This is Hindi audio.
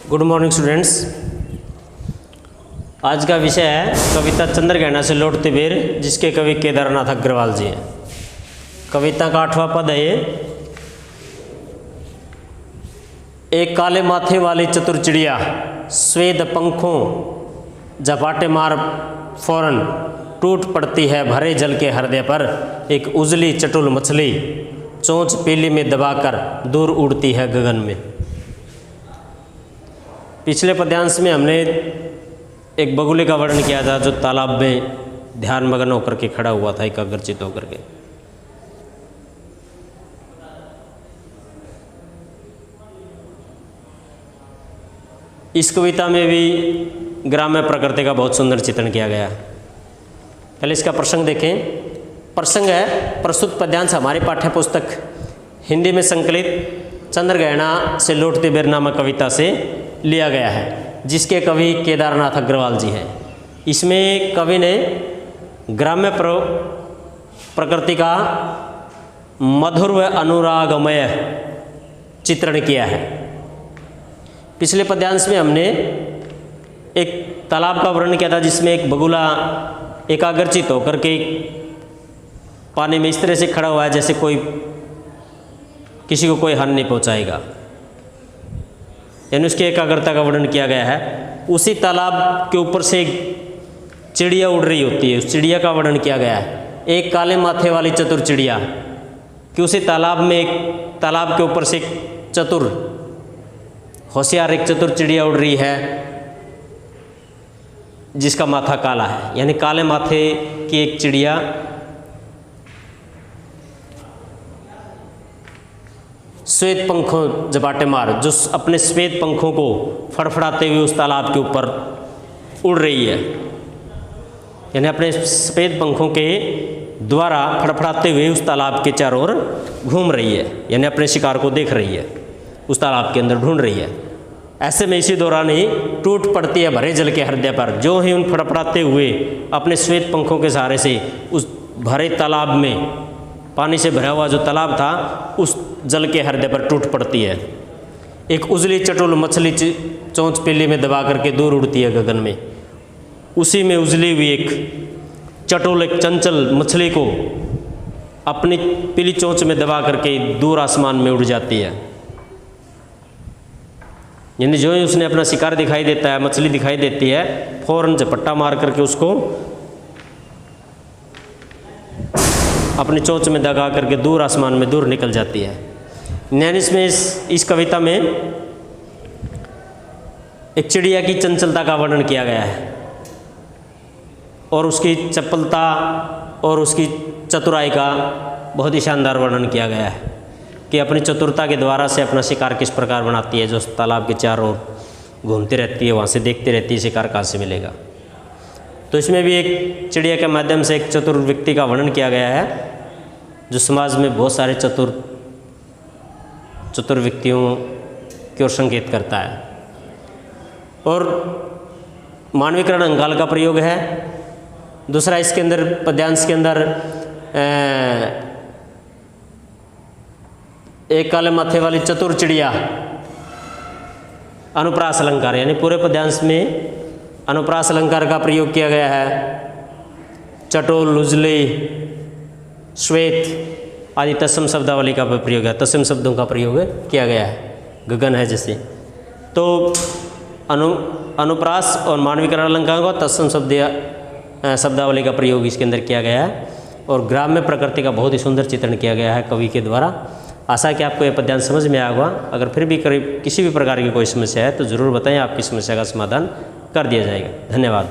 Good morning students. आज का विषय है कविता चंद्रग्रहण से लौटते बेर, जिसके कवि केदारनाथ अग्रवाल जी हैं। कविता का 8वां पद है ये। एक काले माथे वाली चतुर चिड़िया, स्वेद पंखों झपाटे मार फौरन टूट पड़ती है भरे जल के हृदय पर। एक उजली चटुल मछली चोंच पीली में दबाकर दूर उड़ती है गगन में। पिछले पद्यांश में हमने एक बगुले का वर्णन किया था जो तालाब में ध्यान मग्न होकर के खड़ा हुआ था, एकाग्रचित होकर के। इस कविता में भी ग्राम्य प्रकृति का बहुत सुंदर चित्रण किया गया है। पहले इसका प्रसंग देखें। प्रसंग है प्रस्तुत पद्यांश हमारी पाठ्य पुस्तक हिंदी में संकलित चंद्रग्रहण से लौटते बेर नामक कविता से लिया गया है, जिसके कवि केदारनाथ अग्रवाल जी हैं। इसमें कवि ने ग्राम्य प्रकृति का मधुर व अनुरागमय चित्रण किया है। पिछले पद्यांश में हमने एक तालाब का वर्णन किया था, जिसमें एक बगुला एकाग्रचित होकर के पानी में इस तरह से खड़ा हुआ है जैसे कोई किसी को कोई हानि नहीं पहुंचाएगा, यानी उसकी एकाग्रता का वर्णन किया गया है। उसी तालाब के ऊपर से एक चिड़िया उड़ रही होती है, उस चिड़िया का वर्णन किया गया है। एक काले माथे वाली चतुर चिड़िया, कि उसी तालाब में एक तालाब के ऊपर से एक चतुर होशियार एक चतुर चिड़िया उड़ रही है जिसका माथा काला है, यानी काले माथे की एक चिड़िया श्वेत पंखों झपाटे मार, जो अपने श्वेत पंखों को फड़फड़ाते हुए उस तालाब के ऊपर उड़ रही है, यानी अपने श्वेत पंखों के द्वारा फड़फड़ाते हुए उस तालाब के चारों ओर घूम रही है, यानी अपने शिकार को देख रही है, उस तालाब के अंदर ढूंढ रही है। ऐसे में इसी दौरान ही टूट पड़ती है भरे जल के हृदय पर। जो ही उन फड़फड़ाते हुए अपने श्वेत पंखों के सहारे से उस भरे तालाब में, पानी से भरा हुआ जो तालाब था, उस जल के हृदय पर टूट पड़ती है। एक उजली चटुल मछली चोंच पीली में दबा करके दूर उड़ती है गगन में। उसी में उजली हुई एक चटुल एक चंचल मछली को अपनी पीली चोंच में दबा करके दूर आसमान में उड़ जाती है। यानी जो ही उसने अपना शिकार दिखाई देता है, मछली दिखाई देती है, फौरन झपट्टा मार करके उसको अपनी चोंच में दबा करके दूर आसमान में दूर निकल जाती है। यानी इसमें इस कविता में एक चिड़िया की चंचलता का वर्णन किया गया है और उसकी चपलता और उसकी चतुराई का बहुत ही शानदार वर्णन किया गया है कि अपनी चतुरता के द्वारा से अपना शिकार किस प्रकार बनाती है, जो तालाब के चारों ओर घूमती रहती है, वहाँ से देखती रहती है शिकार कहाँ से मिलेगा। तो इसमें भी एक चिड़िया के माध्यम से एक चतुर व्यक्ति का वर्णन किया गया है, जो समाज में बहुत सारे चतुर व्यक्तियों की ओर संकेत करता है। और मानवीकरण अंगाल का प्रयोग है। दूसरा इसके अंदर पद्यांश के अंदर एक काले माथे वाली चतुर चिड़िया अनुप्रास अलंकार, यानी पूरे पद्यांश में अनुप्रास अलंकार का प्रयोग किया गया है। चटोल, उजली, श्वेत आदि तत्सम शब्दावली का प्रयोग है, तत्सम शब्दों का प्रयोग किया गया है। गगन है जैसे, तो अनुप्रास और मानवीकरण अलंकार का तत्सम शब्दावली का प्रयोग इसके अंदर किया गया है। और ग्राम्य प्रकृति का बहुत ही सुंदर चित्रण किया गया है कवि के द्वारा। आशा है कि आपको यह पद्यांश समझ में आया होगा। अगर फिर भी किसी भी प्रकार की कोई समस्या है तो ज़रूर बताएं, आपकी समस्या का समाधान कर दिया जाएगा। धन्यवाद।